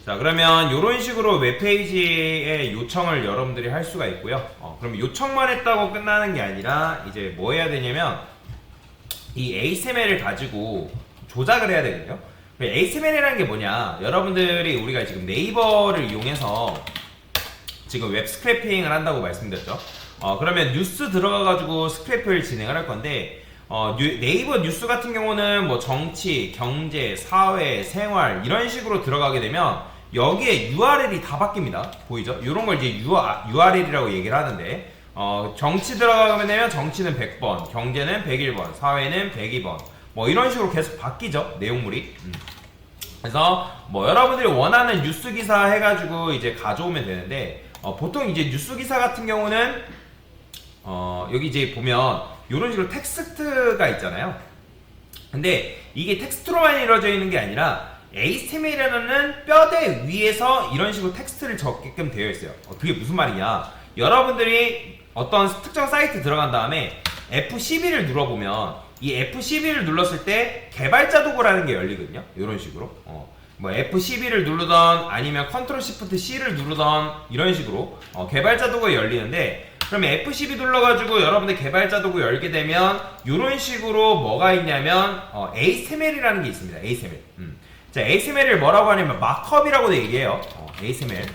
자, 그러면 이런 식으로 웹페이지에 요청을 여러분들이 할 수가 있고요. 그럼 요청만 했다고 끝나는 게 아니라 이제 뭐 해야 되냐면 이 HTML을 가지고 조작을 해야 되거든요. HTML이라는 게 뭐냐? 여러분들이 우리가 지금 네이버를 이용해서 지금 웹 스크래핑을 한다고 말씀드렸죠. 그러면 뉴스 들어가가지고 스크래프를 진행을 할 건데 네이버 뉴스 같은 경우는 뭐 정치, 경제, 사회, 생활 이런 식으로 들어가게 되면 여기에 URL이 다 바뀝니다. 보이죠? 이런 걸 이제 URL이라고 얘기를 하는데 정치 들어가게 되면 정치는 100번, 경제는 101번, 사회는 102번 뭐 이런 식으로 계속 바뀌죠. 내용물이. 그래서 뭐 여러분들이 원하는 뉴스 기사 해가지고 이제 가져오면 되는데 보통 이제 뉴스 기사 같은 경우는 여기 이제 보면 이런 식으로 텍스트가 있잖아요. 근데 이게 텍스트로만 이루어져 있는 게 아니라 HTML이라는 뼈대 위에서 이런 식으로 텍스트를 적게끔 되어 있어요. 그게 무슨 말이냐? 여러분들이 어떤 특정 사이트 들어간 다음에 F12를 눌러보면 이 F12를 눌렀을 때 개발자 도구라는 게 열리거든요. 이런 식으로. 뭐 F12를 누르던 아니면 Ctrl Shift C를 누르던 이런 식으로 개발자 도구가 열리는데 그러면 F12 눌러가지고 여러분들 개발자 도구 열게 되면 이런 식으로 뭐가 있냐면 HTML이라는 게 있습니다. HTML. 자, HTML을 뭐라고 하냐면 마크업이라고도 얘기해요. HTML.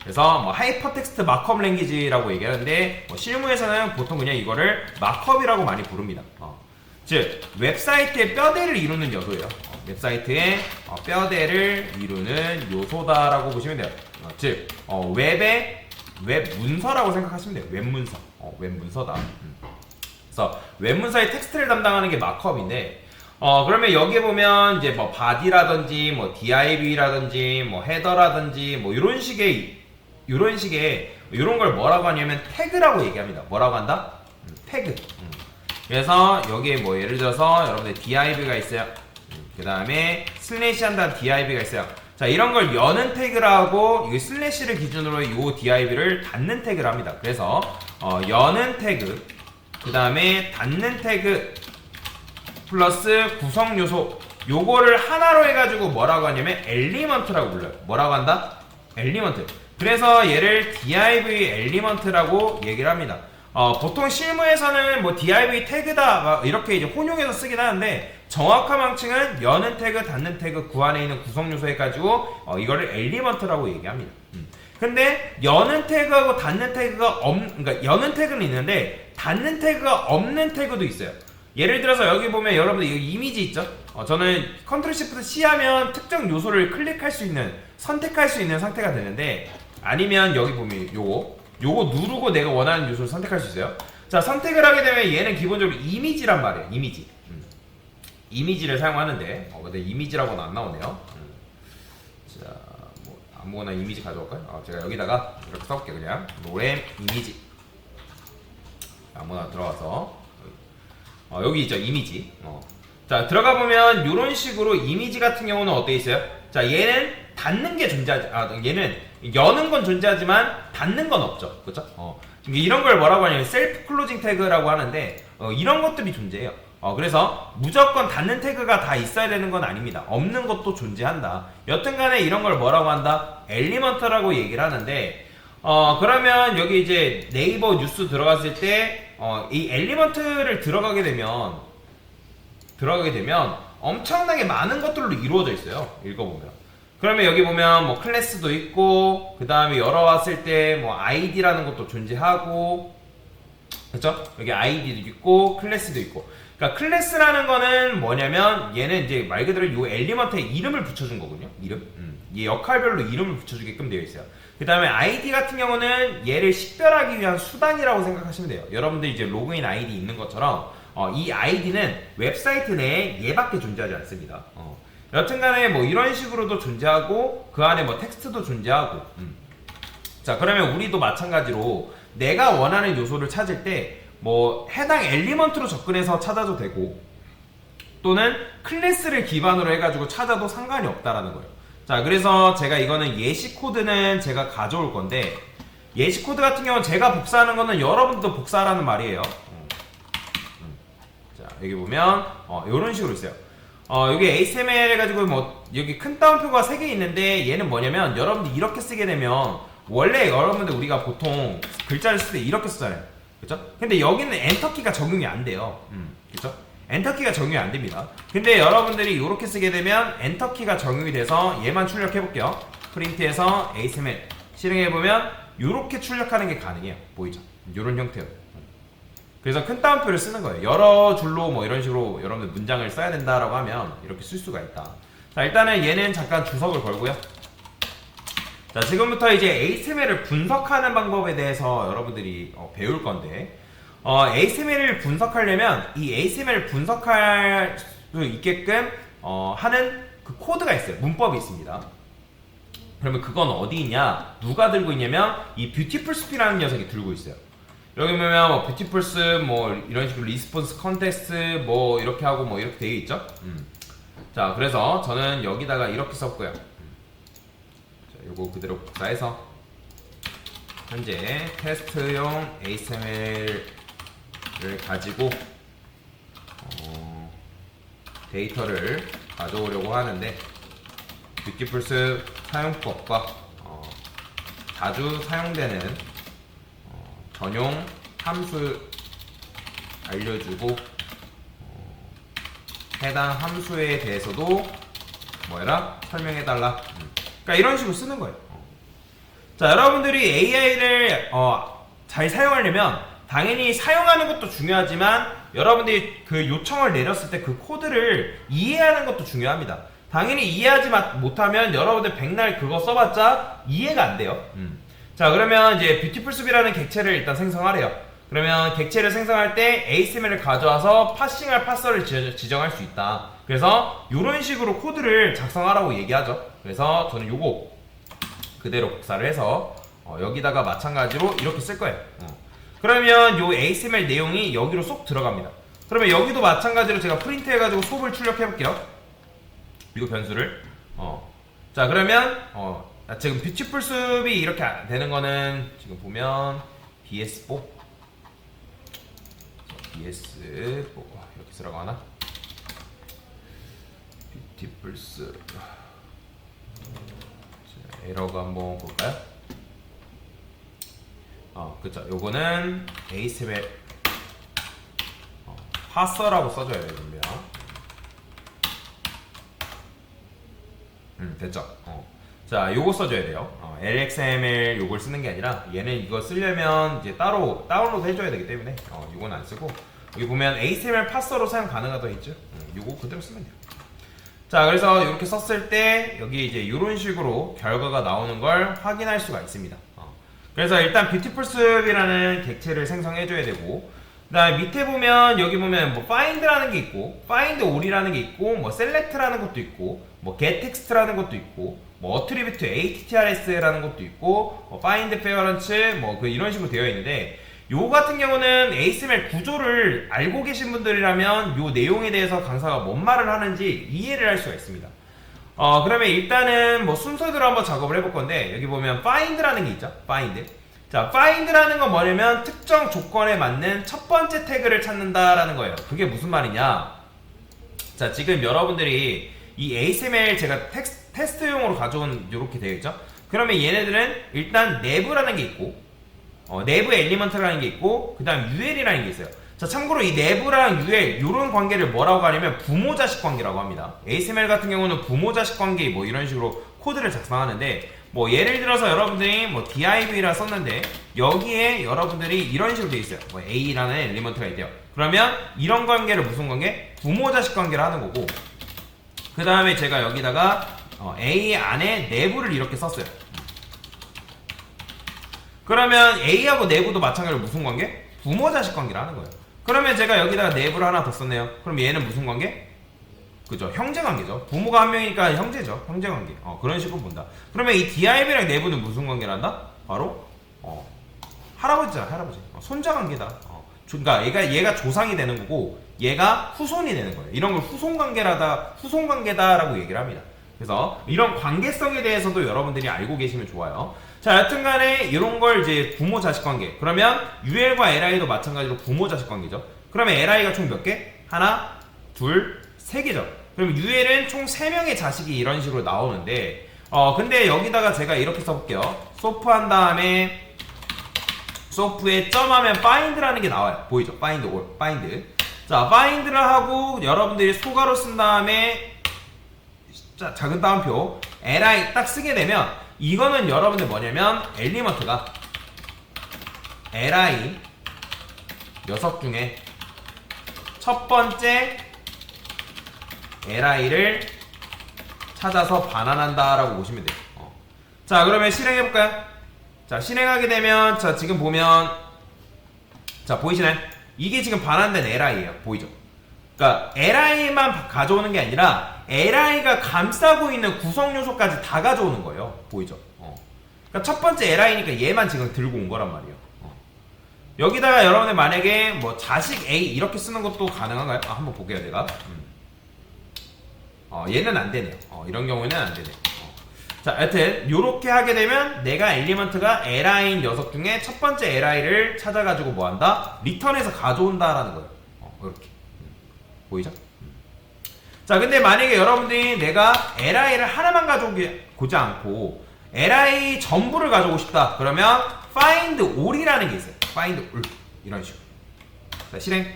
그래서 뭐 하이퍼텍스트 마크업 랭귀지라고 얘기하는데 실무에서는 보통 그냥 이거를 마크업이라고 많이 부릅니다. 즉 웹사이트의 뼈대를 이루는 요소예요. 웹사이트의 뼈대를 이루는 요소다라고 보시면 돼요. 즉 웹의 웹 문서라고 생각하시면 돼요. 웹 문서. 웹 문서다. 그래서 웹 문서의 텍스트를 담당하는 게 마크업인데 그러면 여기에 보면 이제 뭐 바디라든지 뭐 div라든지 뭐 헤더라든지 뭐 이런 식의 이런 걸 뭐라고 하냐면 태그라고 얘기합니다. 뭐라고 한다? 태그. 그래서 여기에 뭐 예를 들어서 여러분들 div가 있어요. 그 다음에 슬래시 한다는 div가 있어요. 자, 이런 걸 여는 태그라고 이 슬래시를 기준으로 이 div를 닫는 태그를 합니다. 그래서 여는 태그, 그 다음에 닫는 태그 플러스 구성 요소 요거를 하나로 해가지고 뭐라고 하냐면 엘리먼트라고 불러요. 뭐라고 한다? 엘리먼트. 그래서 얘를 div 엘리먼트라고 얘기를 합니다. 보통 실무에서는 뭐 div 태그다 이렇게 이제 혼용해서 쓰긴 하는데 정확한 명칭은 여는 태그, 닫는 태그, 그 안에 있는 구성 요소 해가지고 이거를 엘리먼트라고 얘기합니다. 근데 여는 태그하고 닫는 태그가 그러니까 여는 태그는 있는데 닫는 태그가 없는 태그도 있어요. 예를 들어서 여기 보면 여러분들 이 이미지 있죠? 저는 Ctrl Shift C 하면 특정 요소를 클릭할 수 있는, 선택할 수 있는 상태가 되는데 아니면 여기 보면 요거 누르고 내가 원하는 요소를 선택할 수 있어요. 자, 선택을 하게 되면 얘는 기본적으로 이미지란 말이에요. 이미지. 이미지를 사용하는데 근데 이미지라고는 안 나오네요. 자, 뭐 아무거나 이미지 가져올까요? 제가 여기다가 이렇게 써볼게요. 그냥 노램 이미지 아무거나 들어가서 여기 있죠. 이미지. 자, 들어가 보면 이런 식으로 이미지 같은 경우는 어떻게 있어요? 자, 얘는 닫는 게 존재하지, 얘는 여는 건 존재하지만 닫는 건 없죠. 그렇죠? 이런 걸 뭐라고 하냐면 셀프 클로징 태그라고 하는데 이런 것들이 존재해요. 그래서 무조건 닫는 태그가 다 있어야 되는 건 아닙니다. 없는 것도 존재한다. 여튼간에 이런 걸 뭐라고 한다? 엘리먼트라고 얘기를 하는데 그러면 여기 이제 네이버 뉴스 들어갔을 때 이 엘리먼트를 들어가게 되면 엄청나게 많은 것들로 이루어져 있어요. 읽어보면. 그러면 여기 보면 뭐 클래스도 있고 그 다음에 열어왔을 때 뭐 id라는 것도 존재하고 그렇죠? 여기 id도 있고 클래스도 있고. 그러니까 클래스라는 거는 뭐냐면 얘는 이제 말 그대로 이 엘리먼트에 이름을 붙여준 거거든요. 이름. 이 역할별로 이름을 붙여주게끔 되어 있어요. 그 다음에 ID 같은 경우는 얘를 식별하기 위한 수단이라고 생각하시면 돼요. 여러분들 이제 로그인 ID 있는 것처럼 이 ID는 웹사이트 내에 얘밖에 존재하지 않습니다. 여튼간에 뭐 이런 식으로도 존재하고 그 안에 뭐 텍스트도 존재하고. 자, 그러면 우리도 마찬가지로 내가 원하는 요소를 찾을 때 뭐 해당 엘리먼트로 접근해서 찾아도 되고 또는 클래스를 기반으로 해가지고 찾아도 상관이 없다라는 거예요. 자, 그래서 제가 이거는 예시 코드는 제가 가져올 건데 예시 코드 같은 경우는 제가 복사하는 거는 여러분도 복사하라는 말이에요. 자, 여기 보면 이런 식으로 있어요. 여기 HTML 해가지고 뭐 여기 큰 따옴표가 3개 있는데 얘는 뭐냐면 여러분들 이렇게 쓰게 되면 원래 여러분들 우리가 보통 글자를 쓸 때 이렇게 쓰잖아요. 그쵸? 근데 여기는 엔터키가 적용이 안 돼요. 그쵸? 엔터키가 적용이 안 됩니다. 근데 여러분들이 이렇게 쓰게 되면 엔터키가 적용이 돼서 얘만 출력해 볼게요. 프린트해서 ASML 실행해 보면 이렇게 출력하는 게 가능해요. 보이죠? 이런 형태로. 그래서 큰 따옴표를 쓰는 거예요. 여러 줄로 뭐 이런 식으로 여러분들 문장을 써야 된다라고 하면 이렇게 쓸 수가 있다. 자, 일단은 얘는 잠깐 주석을 걸고요. 자, 지금부터 이제 ASML을 분석하는 방법에 대해서 여러분들이 배울 건데, ASML을 분석하려면 이 ASML을 분석할 수 있게끔 하는 그 코드가 있어요. 문법이 있습니다. 그러면 그건 어디 있냐? 누가 들고 있냐면 이 뷰티풀스피라는 녀석이 들고 있어요. 여기 보면 뭐 뷰티풀스 뭐 이런 식으로 리스폰스 컨텍스트 뭐 이렇게 하고 뭐 이렇게 되어 있죠. 자, 그래서 저는 여기다가 이렇게 썼고요. 자, 요거 그대로 복사해서 현재 테스트용 ASML을 가지고 데이터를 가져오려고 하는데, 뷰티풀스 사용법과 자주 사용되는 전용 함수 알려주고, 해당 함수에 대해서도 뭐해라? 설명해달라. 그러니까 이런 식으로 쓰는 거예요. 자, 여러분들이 AI를 잘 사용하려면 당연히 사용하는 것도 중요하지만 여러분들이 그 요청을 내렸을 때 그 코드를 이해하는 것도 중요합니다. 당연히 이해하지 못하면 여러분들 백날 그거 써봤자 이해가 안 돼요. 자, 그러면 이제 뷰티풀숲이라는 객체를 일단 생성하래요. 그러면 객체를 생성할 때 ASML을 가져와서 파싱할 파서를 지정할 수 있다. 그래서 이런 식으로 코드를 작성하라고 얘기하죠. 그래서 저는 요거 그대로 복사를 해서 여기다가 마찬가지로 이렇게 쓸 거예요. 그러면 요 ASML 내용이 여기로 쏙 들어갑니다. 그러면 여기도 마찬가지로 제가 프린트 해가지고 솝을 출력해 볼게요. 이거 변수를. 자, 그러면 지금 뷰티풀숲이 이렇게 되는 거는 지금 보면 BS4 이렇게 쓰라고 하나? 뷰티풀숲 에러가 한번 볼까요? 그쵸. 요거는 ASML 파서라고 써줘야 됩니다. 됐죠. 자, 요거 써줘야 돼요. LXML 요걸 쓰는 게 아니라 얘는 이거 쓰려면 이제 따로 다운로드 해줘야 되기 때문에 요건 안 쓰고, 여기 보면 ASML 파서로 사용 가능하다고 했죠. 요거 그대로 쓰면 돼요. 자, 그래서 이렇게 썼을 때 여기 이제 이런 식으로 결과가 나오는 걸 확인할 수가 있습니다. 그래서 일단 뷰티풀숲이라는 객체를 생성해줘야 되고, 그다음에 밑에 보면 여기 보면 뭐 find라는 게 있고, find all이라는 게 있고, 뭐 select라는 것도 있고, 뭐 getText라는 것도 있고, 뭐 attribute atts라는 것도 있고, 뭐 find parent 뭐 이런 식으로 되어 있는데, 요 같은 경우는 ASML 구조를 알고 계신 분들이라면 요 내용에 대해서 강사가 뭔 말을 하는지 이해를 할 수가 있습니다. 그러면 일단은 뭐 순서대로 한번 작업을 해볼 건데, 여기 보면 find라는 게 있죠. find. 자, find라는 건 뭐냐면 특정 조건에 맞는 첫 번째 태그를 찾는다라는 거예요. 그게 무슨 말이냐? 자, 지금 여러분들이 이 ASML 제가 테스트용으로 가져온 이렇게 되어 있죠. 그러면 얘네들은 일단 neve라는 게 있고, nev element라는 게 있고, 그 다음 ul이라는 게 있어요. 자, 참고로 이 neve랑 ul 이런 관계를 뭐라고 하냐면 부모 자식 관계라고 합니다. ASML 같은 경우는 부모 자식 관계 뭐 이런 식으로 코드를 작성하는데, 뭐 예를 들어서 여러분들이 뭐 div라 썼는데 여기에 여러분들이 이런 식으로 되어 있어요. 뭐 a라는 엘리먼트가 있대요. 그러면 이런 관계를 무슨 관계? 부모 자식 관계를 하는 거고, 그 다음에 제가 여기다가 a 안에 neve를 이렇게 썼어요. 그러면 a하고 neve도 마찬가지로 무슨 관계? 부모 자식 관계를 하는 거예요. 그러면 제가 여기다가 neve를 하나 더 썼네요. 그럼 얘는 무슨 관계? 그죠? 형제 관계죠. 부모가 한 명이니까 형제죠. 형제 관계. 그런 식으로 본다. 그러면 이 div랑 neve는 무슨 관계를 한다? 바로 할아버지잖아, 할아버지. 손자 관계다. 그러니까 얘가 조상이 되는 거고 얘가 후손이 되는 거예요. 이런 걸 후손 관계다라고 얘기를 합니다. 그래서 이런 관계성에 대해서도 여러분들이 알고 계시면 좋아요. 자, 여튼간에 이런 걸 이제 부모 자식 관계. 그러면 ul과 li도 마찬가지로 부모 자식 관계죠. 그러면 li가 총 몇 개? 하나, 둘, 세 개죠. 그럼 UL은 총 3명의 자식이 이런 식으로 나오는데 근데 여기다가 제가 이렇게 써볼게요. 소프 한 다음에 소프에 점하면 find라는 게 나와요. 보이죠? find all, find. 자, find를 하고 여러분들이 소가로 쓴 다음에 자, 작은 따옴표 li 딱 쓰게 되면 이거는 여러분들 뭐냐면 엘리먼트가 li 녀석 중에 첫 번째 li를 찾아서 반환한다 라고 보시면 돼요. 자, 그러면 실행해볼까요? 자, 실행하게 되면 자, 지금 보면 자, 보이시나요? 이게 지금 반환된 li예요. 보이죠? 그러니까 li만 가져오는 게 아니라 li가 감싸고 있는 구성 요소까지 다 가져오는 거예요. 보이죠? 그러니까 첫 번째 li니까 얘만 지금 들고 온 거란 말이에요. 여기다가 여러분들 만약에 뭐 자식 A 이렇게 쓰는 것도 가능한가요? 한번 볼게요, 제가. 얘는 안 되네요. 이런 경우에는 안 되네요. 자, 여튼 요렇게 하게 되면 내가 엘리먼트가 li인 녀석 중에 첫 번째 li를 찾아가지고 뭐한다? 리턴해서 가져온다라는 거예요. 이렇게 보이죠? 자, 근데 만약에 여러분들이 내가 li를 하나만 가져오지 않고 li 전부를 가져오고 싶다. 그러면 find all이라는 게 있어요. find all 이런 식으로. 자, 실행.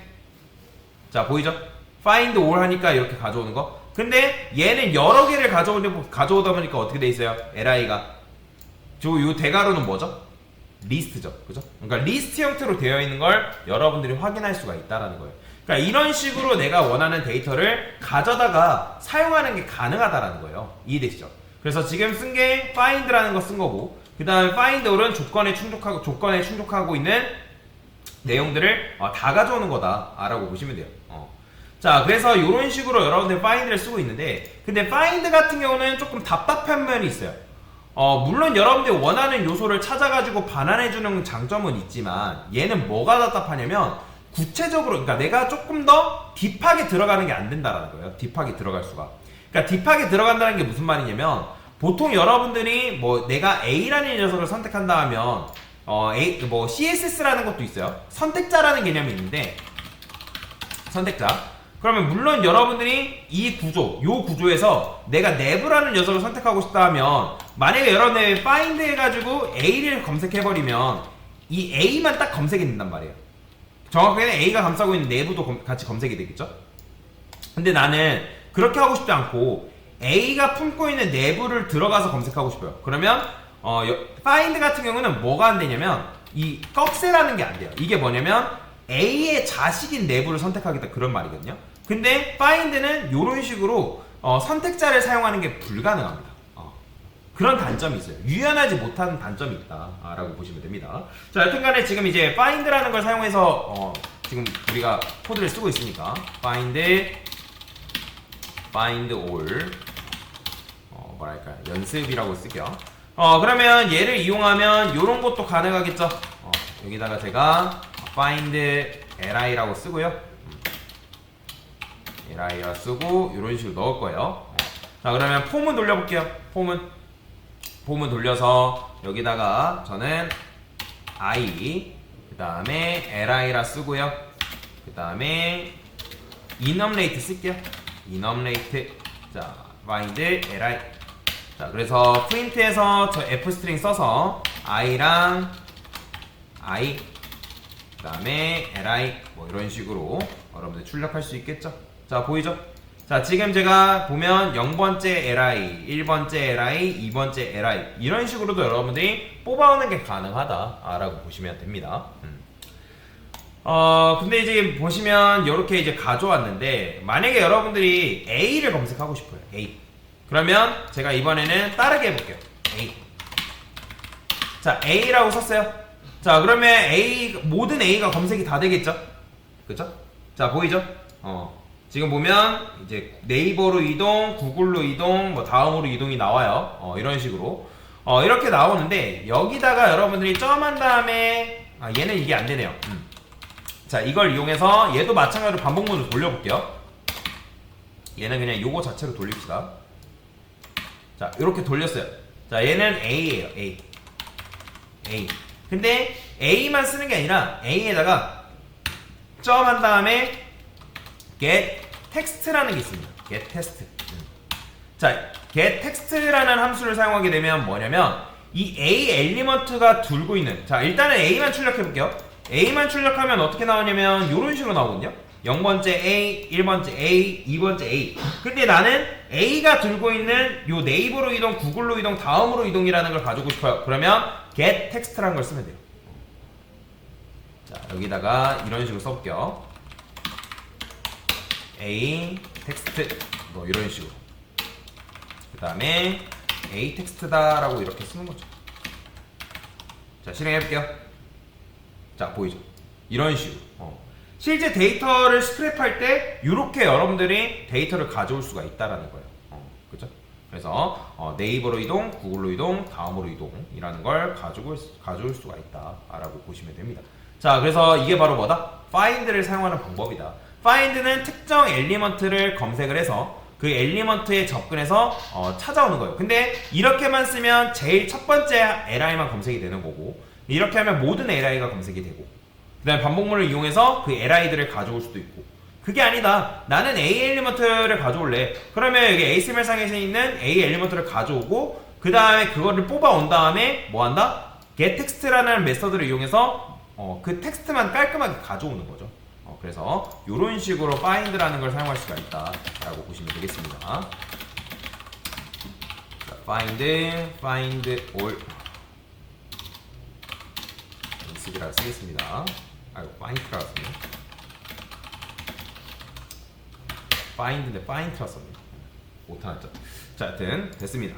자, 보이죠? find all 하니까 이렇게 가져오는 거. 근데 얘는 여러 개를 가져오다 보니까 어떻게 돼 있어요? li가 요 대괄호는 뭐죠? 리스트죠, 그죠? 그러니까 리스트 형태로 되어 있는 걸 여러분들이 확인할 수가 있다라는 거예요. 그러니까 이런 식으로 내가 원하는 데이터를 가져다가 사용하는 게 가능하다라는 거예요. 이해되시죠? 그래서 지금 쓴 게 find라는 거 쓴 거고, 그 다음에 find all은 조건에 충족하고 있는 내용들을 다 가져오는 거다라고 보시면 돼요. 자, 그래서 이런 식으로 여러분들 find를 쓰고 있는데, 근데 find 같은 경우는 조금 답답한 면이 있어요. 물론 여러분들이 원하는 요소를 찾아가지고 반환해주는 장점은 있지만, 얘는 뭐가 답답하냐면 구체적으로, 그러니까 내가 조금 더 딥하게 들어가는 게 안 된다라는 거예요. 딥하게 들어갈 수가. 그러니까 딥하게 들어간다는 게 무슨 말이냐면, 보통 여러분들이 뭐 내가 A라는 녀석을 선택한다 하면 뭐 CSS라는 것도 있어요. 선택자라는 개념이 있는데, 선택자. 그러면 물론 여러분들이 이 구조, 요 구조에서 내가 never라는 녀석을 선택하고 싶다 하면, 만약에 여러분들이 find 해가지고 A를 검색해버리면 이 A만 딱 검색이 된단 말이에요. 정확하게는 A가 감싸고 있는 never도 같이 검색이 되겠죠? 근데 나는 그렇게 하고 싶지 않고 A가 품고 있는 never를 들어가서 검색하고 싶어요. 그러면 find 같은 경우는 뭐가 안 되냐면 이 꺽쇠라는 게 안 돼요. 이게 뭐냐면 A의 자식인 never를 선택하겠다, 그런 말이거든요. 근데 find는 이런 식으로 선택자를 사용하는 게 불가능합니다. 그런 단점이 있어요. 유연하지 못한 단점이 있다라고 보시면 됩니다. 자, 여튼간에 지금 이제 find라는 걸 사용해서 지금 우리가 코드를 쓰고 있으니까 find all 뭐랄까요, 연습이라고 쓰죠. 그러면 얘를 이용하면 이런 것도 가능하겠죠. 여기다가 제가 find li라고 쓰고요. li라 쓰고 이런 식으로 넣을 거예요. 자, 그러면 폼은 돌려볼게요. 폼은 돌려서 여기다가 저는 i 그 다음에 li라 쓰고요. 그 다음에 enumRate 쓸게요. enumRate. 자, find li. 자, 그래서 프린트에서 저 fstring 써서 i랑 i 그 다음에 li 뭐 이런 식으로 여러분들 출력할 수 있겠죠. 자, 보이죠? 자, 지금 제가 보면 0번째 li, 1번째 li, 2번째 li 이런 식으로도 여러분들이 뽑아오는 게 가능하다라고 보시면 됩니다. 근데 이제 보시면 이렇게 이제 가져왔는데, 만약에 여러분들이 A를 검색하고 싶어요. A. 그러면 제가 이번에는 따르게 해볼게요. A. 자, A라고 썼어요. 자, 그러면 모든 A가 검색이 다 되겠죠? 그쵸? 자, 보이죠? 지금 보면 이제 네이버로 이동, 구글로 이동, 뭐 다음으로 이동이 나와요. 이런 식으로. 이렇게 나오는데, 여기다가 여러분들이 점한 다음에, 얘는 이게 안 되네요. 자, 이걸 이용해서 얘도 마찬가지로 반복문으로 돌려볼게요. 얘는 그냥 요거 자체로 돌립시다. 자, 이렇게 돌렸어요. 자, 얘는 A예요. A. 근데 A만 쓰는 게 아니라 A에다가 점한 다음에 get text라는 게 있습니다. get text. 자, get text라는 함수를 사용하게 되면 뭐냐면 이 A 엘리먼트가 들고 있는, 자 일단은 A만 출력해 볼게요. A만 출력하면 어떻게 나오냐면 이런 식으로 나오거든요. 0번째 A, 1번째 A, 2번째 A. 근데 나는 A가 들고 있는 요 네이버로 이동, 구글로 이동, 다음으로 이동이라는 걸 가지고 싶어요. 그러면 get text라는 걸 쓰면 돼요. 자, 여기다가 이런 식으로 써볼게요. A text 뭐 이런 식으로. 그 다음에 A 텍스트다 라고 이렇게 쓰는 거죠. 자, 실행해 볼게요. 자, 보이죠? 이런 식으로. 실제 데이터를 스크랩할 때 이렇게 여러분들이 데이터를 가져올 수가 있다라는 거예요. 그죠? 그래서 네이버로 이동, 구글로 이동, 다음으로 이동이라는 걸 가져올 수가 있다라고 보시면 됩니다. 자, 그래서 이게 바로 뭐다? find를 사용하는 방법이다. find는 특정 엘리먼트를 검색을 해서 그 엘리먼트에 접근해서 찾아오는 거예요. 근데 이렇게만 쓰면 제일 첫 번째 li만 검색이 되는 거고, 이렇게 하면 모든 li가 검색이 되고, 그 다음에 반복문을 이용해서 그 li들을 가져올 수도 있고, 그게 아니다. 나는 A 엘리먼트를 가져올래. 그러면 여기 HTML 상에서 있는 A 엘리먼트를 가져오고, 그 다음에 그거를 뽑아온 다음에 뭐 한다? getText라는 메서드를 이용해서 그 텍스트만 깔끔하게 가져오는 거죠. 그래서 이런 식으로 find라는 걸 사용할 수가 있다라고 보시면 되겠습니다. 자, find all 쓰기라고 쓰겠습니다. 아이고, find라고 썼네. find인데 find라고 썼네. 못하죠. 자, 하여튼 됐습니다.